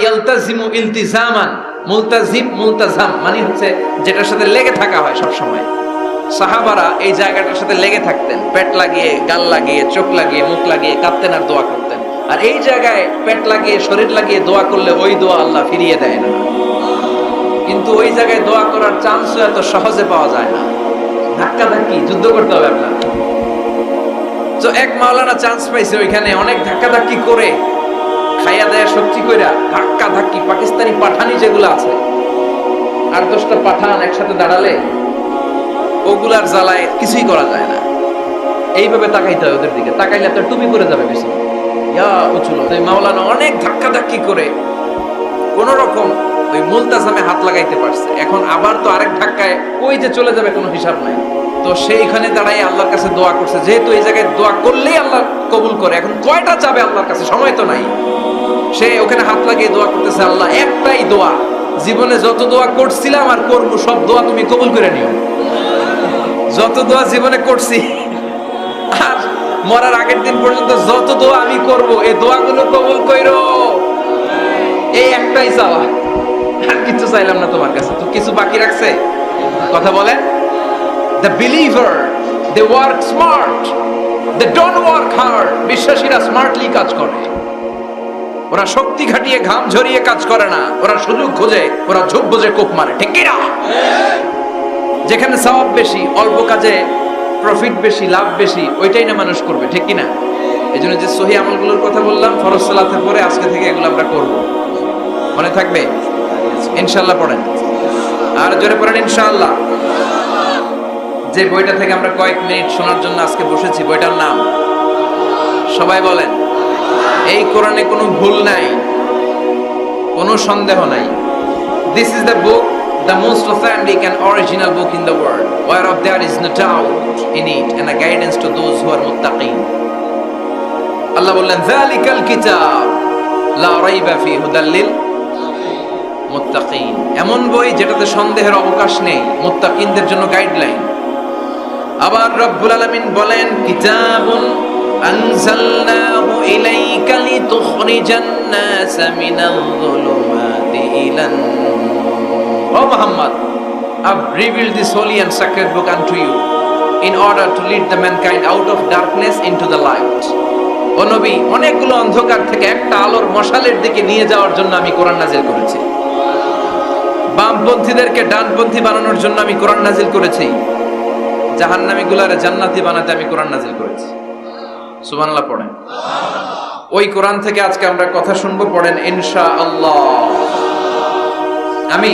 ইয়ালতাজিমু ইলতিজামান, মুলতাজিম মুলতাজাম মানে হচ্ছে যেটার সাথে লেগে থাকা হয় সব সময়। সাহাবারা এই জায়গাটার সাথে লেগে থাকতেন, পেট লাগিয়ে, গাল লাগিয়ে, চোখ লাগিয়ে, মুখ লাগিয়ে কাঁদতেন আর দোয়া করতেন। আর এই জায়গায় পেট লাগিয়ে, শরীর লাগিয়ে দোয়া করলে ওই দোয়া আল্লাহ ফিরিয়ে দেয় না। কিন্তু ওই জায়গায় দোয়া করার চান্সও এত সহজে পাওয়া যায় না, ধাক্কা ধাক্কি যুদ্ধ করতে হবে আপনার। তো এক মাওলানা চান্স পাইছে ওইখানে, অনেক ধাক্কা ধাক্কি করে খাইয়া দেয়া শক্তি কইরা ধাক্কা ধাক্কি পাকিস্তানি পাঠানি যেগুলো আছে, 8-10টা পাঠান একসাথে দাঁড়ালে ওগুলার জ্বালায় কিছুই করা যায় না। এইভাবে তাকাইতে হয় ওদের দিকে, তাকাইলে আপনার টুপি করে যাবে বেশি ইয়া উঁচুলো। তাই মাওলানা অনেক ধাক্কা ধাক্কি করে কোন রকম ওই মুলতাজামে হাত লাগাইতে পারছে। এখন আবার তো আরেক ধাক্কায় ওই যে চলে যাবে, কোনো হিসাব নাই। তো সেইখানে দাঁড়াই আল্লাহর কাছে দোয়া করছে, যেহেতু এই জায়গায় দোয়া করলেই আল্লাহ কবুল করে, এখন কয়টা যাবে আল্লাহর কাছে, সময় তো নাই। সে ওখানে হাত লাগিয়ে দোয়া করতেছে, আল্লাহ একটাই দোয়া, জীবনে যত দোয়া করছিলাম আর করবো সব দোয়া তুমি কবুল করে নিও। যত দোয়া জীবনে করছি আর মরার আগের দিন পর্যন্ত যত দোয়া আমি করব, এই দোয়াগুলো কবুল কইরো, এই একটাই চাওয়া, আর কিছু চাইলাম না তোমার কাছে। তো কিছু বাকি রাখছে? কথা বলেন। The believer, they work smart, they don't work hard. বিশ্বাসীরা স্মার্টলি কাজ করে, ওরা শক্তি খাটিয়ে ঘাম ঝরিয়ে কাজ করে না, ওরা সুযোগ খোঁজে, ওরা ঝোপ বোঝে কোপ মারে, ঠিক কি না? যেখানে সওয়াব বেশি, অল্প কাজে প্রফিট বেশি, লাভ বেশি, ওইটাই না মানুষ করবে, ঠিক কি না? এই জন্য যে সহি আমলগুলোর কথা বললাম, ফরজ সালাতের পরে আজকে থেকে এগুলো আমরা করব, মনে থাকবে ইনশাআল্লাহ। পড়েন আর জোরে পড়েন ইনশাআল্লাহ। যে বইটা থেকে আমরা কয়েক মিনিট শোনার জন্য আজকে বসেছি, বইটার নাম সবাই বলেন। এই কোরআনে কোনো ভুল নাই, কোনো সন্দেহ নাই। This is the book, the most authentic and original book in the world, whereof there is no doubt in it, and a guidance to those who are muttaqin. আল্লাহ বললেন, যালিকাল কিতাব লা রাইবা ফিহি হুদাল লিল মুত্তাকিন। এমন বই যেটাতে সন্দেহের অবকাশ নেই, মুত্তাকিনদের জন্য গাইডলাইন। আবার রব্বুল আলামিন বলেন, কিতাবুন আনজালনাহু ইলাইকা লিতুখরিজান নাসা মিনাল যুলুমাতি ইলান নূর। ও Muhammad, I've revealed this holy and sacred book unto you in order to lead the mankind out of darkness into the light. ও নবী, অনেকগুলো অন্ধকার থেকে একটা আলোর মশালের দিকে নিয়ে যাওয়ার জন্য আমি কোরআন নাজিল করেছি। বামপন্থীদেরকে ডানপন্থী বানানোর জন্য আমি কোরআন নাজিল করেছি। জাহান্নামীগুলারে জান্নাতি বানাতে আমি কোরআন নাজিল করেছি। সুবহানাল্লাহ পড়েন। ওই কোরআন থেকে আজকে আমরা কথা শুনবো, পড়েন ইনশাআল্লাহ। আমি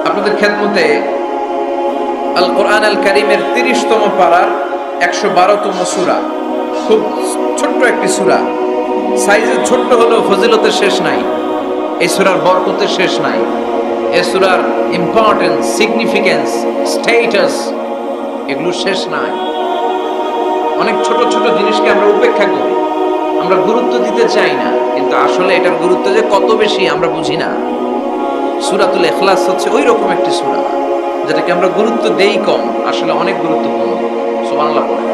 আপনাদের খেদমতে আল কোরআন আল কারীমের 30তম পারার 112তম সূরা, খুব ছোট্ট একটি সূরা, সাইজে ছোট্ট হলেও ফজিলতের শেষ নাই, এই সূরার বরকতের শেষ নাই, এই সূরার ইম্পর্টেন্স, সিগনিফিকেন্স, স্ট্যাটাস, এগুলো শেষ নাই। অনেক ছোট ছোট জিনিসকে আমরা উপেক্ষা করি, আমরা গুরুত্ব দিতে চাই না, কিন্তু আসলে এটার গুরুত্ব যে কত বেশি আমরা বুঝি না। সূরাতুল ইখলাস হচ্ছে ওই রকম একটি সূরা যেটাকে আমরা গুরুত্ব দেই কম, আসলে অনেক গুরুত্বপূর্ণ। সুবহানাল্লাহ পড়ে।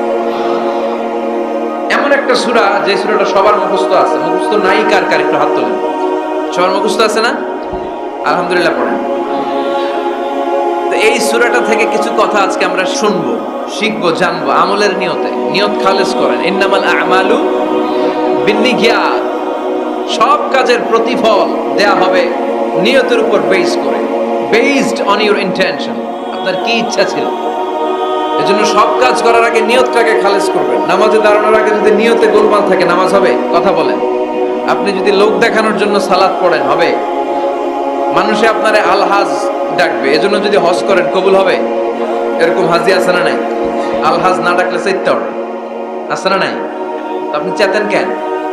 এমন একটা সূরা যে সূরাটা সবার মুখস্থ আছে, মুখস্থ নাই কার কার একটু হাত তোলেন। সবার মুখস্থ আছে না? আলহামদুলিল্লাহ পড়েন। তো এই সূরাটা থেকে কিছু কথা আজকে আমরা শুনবো, শিখবো, জানবো, আমলের নিয়তে। নিয়ত খালেস করেন, ইন্নামাল আ'মালু বিন্নিয়াত। সব কাজের প্রতিফল দেয়া হবে নিয়তের উপর বেস করে, বেসড অন ইউর ইন্টেনশন। আপনার কি ইচ্ছা ছিল, এজন্য সব কাজ করার আগে নিয়তটাকে খালেস করবেন। নামাজে দাঁড়ানোর আগে যদি নিয়তে গোলমাল থাকে, নামাজ হবে? কথা বলেন। আপনি যদি লোক দেখানোর জন্য সালাত পড়েন, হবে? মানুষে আপনারে আলহাজ ডাকবে, এজন্য যদি হজ করেন, কবুল হবে? এরকম হাজি আছে না নাই? আলহাজ না ডাকলে চাইতে হবে, আছে না নাই? আপনি চেতেন কেন?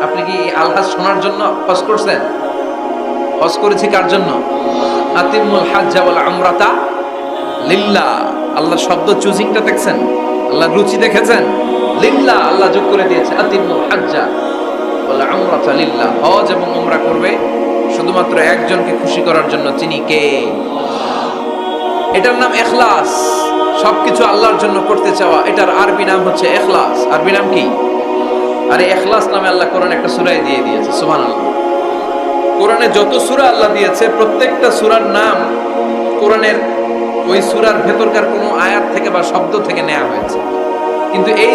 আপনি কি আলহাজ শোনার জন্য হজ করছেন? হজ করেছি কার জন্য? আতিমুল হাজ্জা ওয়াল উমরাতা লিল্লাহ। আল্লাহ শব্দ চুজিংটা দেখছেন? আল্লাহ রুচি দেখেছেন? লিল্লাহ, আল্লাহ যোগ করে দিয়েছে আতিমুল হাজ্জা ওয়াল উমরাতা লিল্লাহ। হজ এবং উমরা করবে শুধুমাত্র একজনকে খুশি করার জন্য, তিনি কে? এটার নাম ইখলাস। সবকিছু আল্লাহর জন্য করতে চাওয়া, এটার আরবি নাম হচ্ছে ইখলাস। আরবি নাম কি? আরে ইখলাস নামে আল্লাহ কোরআন একটা সূরায় দিয়ে দিয়েছে। সুবহানাল্লাহ। কোরআনে যত সূরা আল্লাহ দিয়েছে প্রত্যেকটা সূরার নাম কোরআনের ওই সূরার ভেতরকার কোনো আয়াত থেকে বা শব্দ থেকে নেওয়া হয়েছে, কিন্তু এই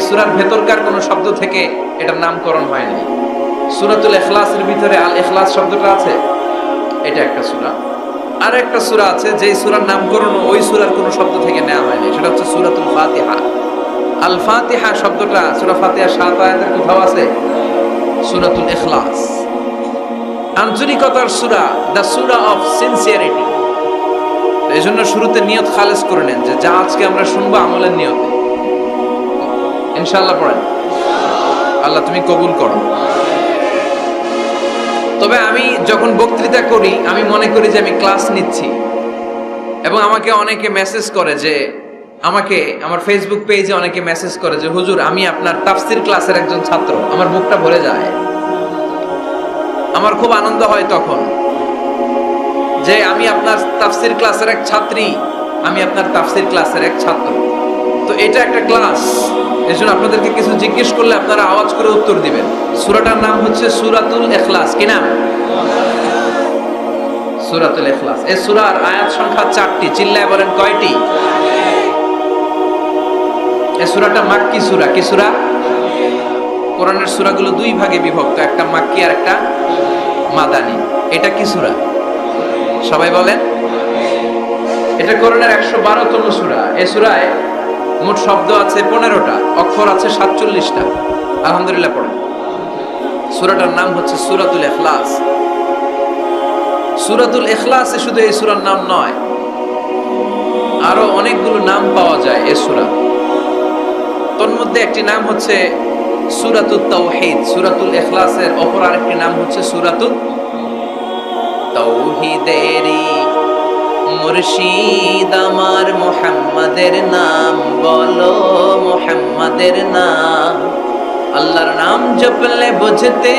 সূরার ভেতরকার কোনো শব্দ থেকে এটার নামকরণ হয়নি। সূরাতুল ইখলাসের ভিতরে আল ইখলাস শব্দটা আছে, এটা একটা সূরা। আর একটা সূরা আছে যেই সূরার নামকরণ ওই সূরার কোনো শব্দ থেকে নেওয়া হয়নি, সেটা হচ্ছে সূরাতুল ফাতিহা। আল ফাতিহা শব্দটা সূরা ফাতিহার 7 আয়াতের কোথাও আছে? সূরাতুল ইখলাস আঞ্চলিকতার সূরা, দ্য সূরা অফ সিনসিয়ারিটি। এই জন্য শুরুতে নিয়ত খালেস করে নেন যে যা আজকে আমরা শুনবো আমলের নিয়তে ইনশাআল্লাহ পড়েন, আল্লাহ তুমি কবুল করো। তবে আমি যখন বক্তৃতা করি আমি মনে করি যে আমি ক্লাস নিচ্ছি, এবং আমাকে অনেকে মেসেজ করে যে আমাকে আমার ফেসবুক পেজে অনেকে মেসেজ করে যে হুজুর আমি আপনার তাফসির ক্লাসের একজন ছাত্র। আমার বুকটা ভরে যায়, আমার খুব আনন্দ হয় তখন যে আমি আপনার তাফসির ক্লাসের এক ছাত্রী, আমি আপনার তাফসির ক্লাসের এক ছাত্র। তো এটা একটা ক্লাস, এজন্য আপনাদেরকে কিছু জিজ্ঞেস করলে আপনারা আওয়াজ করে উত্তর দিবেন। সূরাটার নাম হচ্ছে সূরাতুল ইখলাস। কি নাম? সূরাতুল ইখলাস। এই সূরার আয়াত সংখ্যা 4টি। চিল্লায় বলেন কয়টি? এই সূরাটা মাক্কি সূরা। কি সূরা? কোরআনের সূরাগুলো দুই ভাগে বিভক্ত, একটা মাক্কি আর একটা মাদানী। এটা কি সূরা? সবাই বলেন। এটা কোরআনের 112তম সূরা। এই সূরায় মোট শব্দ আছে 15টা, অক্ষর আছে 47টা। আলহামদুলিল্লাহ পড়েন। সূরাটার নাম হচ্ছে সূরাতুল ইখলাস। সূরাতুল ইখলাসে শুধু এই সূরার নাম নয়, আরো অনেকগুলো নাম পাওয়া যায় এই সূরা। তোর মধ্যে একটি নাম হচ্ছে সূরাতুত তাওহীদ। সূরাতুল ইখলাসের অপর আরেকটি নাম হচ্ছে সূরাতুত তাওহীদেরি মুর্শিদ আমার মুহাম্মাদের নাম বলো, মুহাম্মাদের নাম। আল্লাহর নাম জপলে বুঝতে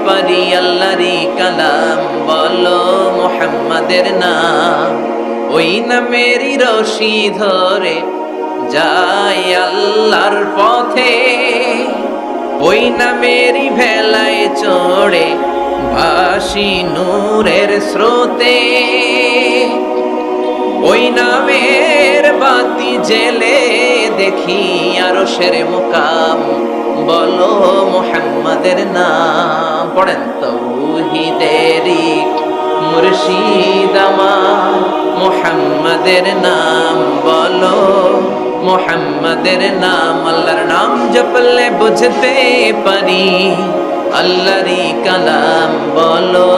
পারি আল্লাহরই কালাম বলো, মুহাম্মাদের নাম। ওই নামেরই রশি ধরে যাই আল্লাহর পথে, ওই নামেরই ভেলায় চড়ে ভাসি নূরের স্রোতে। ওই নামের বাতি জেলে দেখি আরশের মুকাম বলো, মুহাম্মাদের নাম। পড়েন। তাওহীদেরি মুর্শিদ আমার মুহাম্মাদের নাম বলো, মুহাম্মাদের নাম। আল্লাহর নাম জপলে বুঝতে পারি আল্লাহরই কালাম বলো,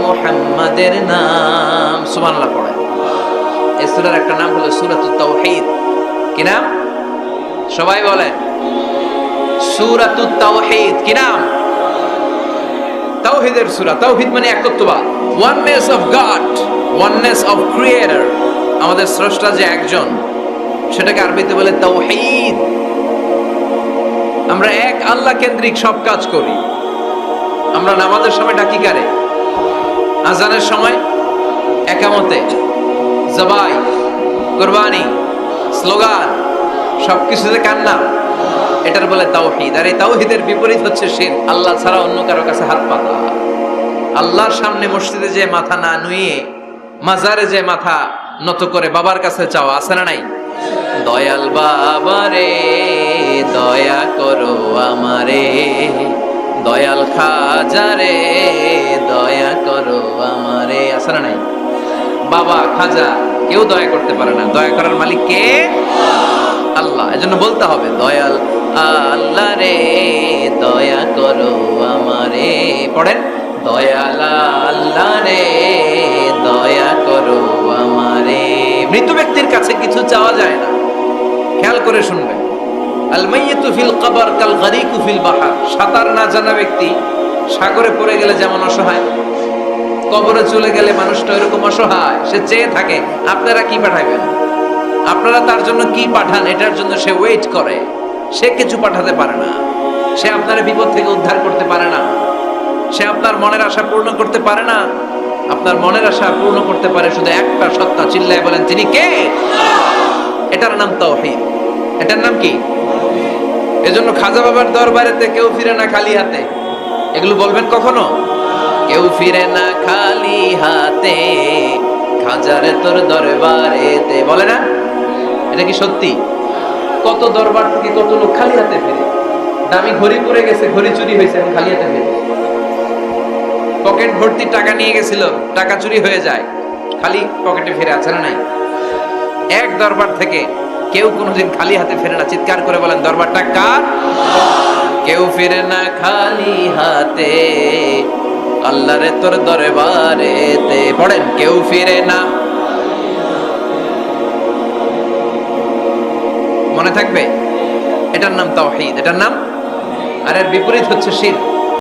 মুহাম্মাদের নাম। সুবহানাল্লাহ পড়েন। এই সূরার একটা নাম হলো সূরাতুত তাওহীদ। কি নাম? সবাই বলেন। সূরাতুত তাওহীদ। কি নাম? তাওহীদের সূরা। তাওহীদ মানে একত্ববাদ, oneness of God, oneness of creator. আমাদের স্রষ্টা যে একজন, সেটাকে আরবিতে বলে তাওহীদ। আমরা এক আল্লাহ কেন্দ্রিক সব কাজ করি। আমরা নামাজের সময় ডাকি কারে? আজানের সময়, একামতে, জবাই, কুরবানি, স্লোগান, সবকিছুতে কার নাম? এটার বলে তাওহীদ। আর এই তাওহীদের বিপরীত হচ্ছে শিরক। আল্লাহ ছাড়া অন্য কারো কাছে হাত পাতা। আল্লাহর সামনে মসজিদে যে মাথা না নুয়ে মাজারে যে মাথা নত করে বাবার কাছে চাওয়া, আছে না নাই? দয়াল বাবা রে দয়া করো আমারে, দয়াল খাজা রে দয়া করো আমারে, আছে না নাই? বাবা খাজা কেউ দয়া করতে পারে না, দয়া করার মালিক কে? আল্লাহ। এজন্য বলতে হবে দয়াল আল্লাহ রে দয়া করো আমারে। পড়েন। দয়াল আল্লাহ রে দয়া করো আমারে। মৃত ব্যক্তির কাছে কিছু চাওয়া যায় না, খেয়াল করে শুনবেন। আল মাইয়িতু ফিল কবর কাল গরিকু ফিল বাহর। সাঁতার না জানা ব্যক্তি সাগরে পড়ে গেলে যেমন অসহায়, কবরে চলে গেলে মানুষটা এরকম অসহায়, সে চেয়ে থাকে আপনারা কি পাঠাবেন, আপনারা তার জন্য কি পাঠান, এটার জন্য সে ওয়েট করে। সে কিছু পাঠাতে পারে না, সে আপনার বিপদ থেকে উদ্ধার করতে পারে না, সে আপনার মনের আশা পূর্ণ করতে পারে না। আপনার মনের আশা পূর্ণ করতে পারে শুধু একটা সত্তা। চিল্লায় বলেন তিনি কে? এটার নাম তাওহীদ। এটার নাম কি? এজন্য খাজা বাবার দরবারেতে কেউ ফিরে না খালি হাতে। এগুলো বলবেন কখনো? কেউ ফিরে না খালি হাতে, খাজারে তোর দরবারেতে। বলে না, এটা কি সত্যি? কত দরবার থেকে কত লোক খালি হাতে ফিরে। দামি ঘড়ি পরে গেছে, ঘড়ি চুরি হয়েছে, এখন খালি হাতে ফিরে। পকেট ভর্তি টাকা নিয়ে গেছিল, টাকা চুরি হয়ে যায়, খালি পকেটে ফিরে আছে না নাই? এক দরবার থেকে কেউ কোনোদিন খালি হাতে ফেরে না। চিৎকার করে বলেন, দরবারটা কার? কেউ ফিরে না খালি হাতে, আল্লাহরে তোর দরবারেতে। পড়েন, কেউ ফিরে না। মনে থাকবে? এটার নাম তাওহীদ, এটার নাম। আর এর বিপরীত হচ্ছে শিরক।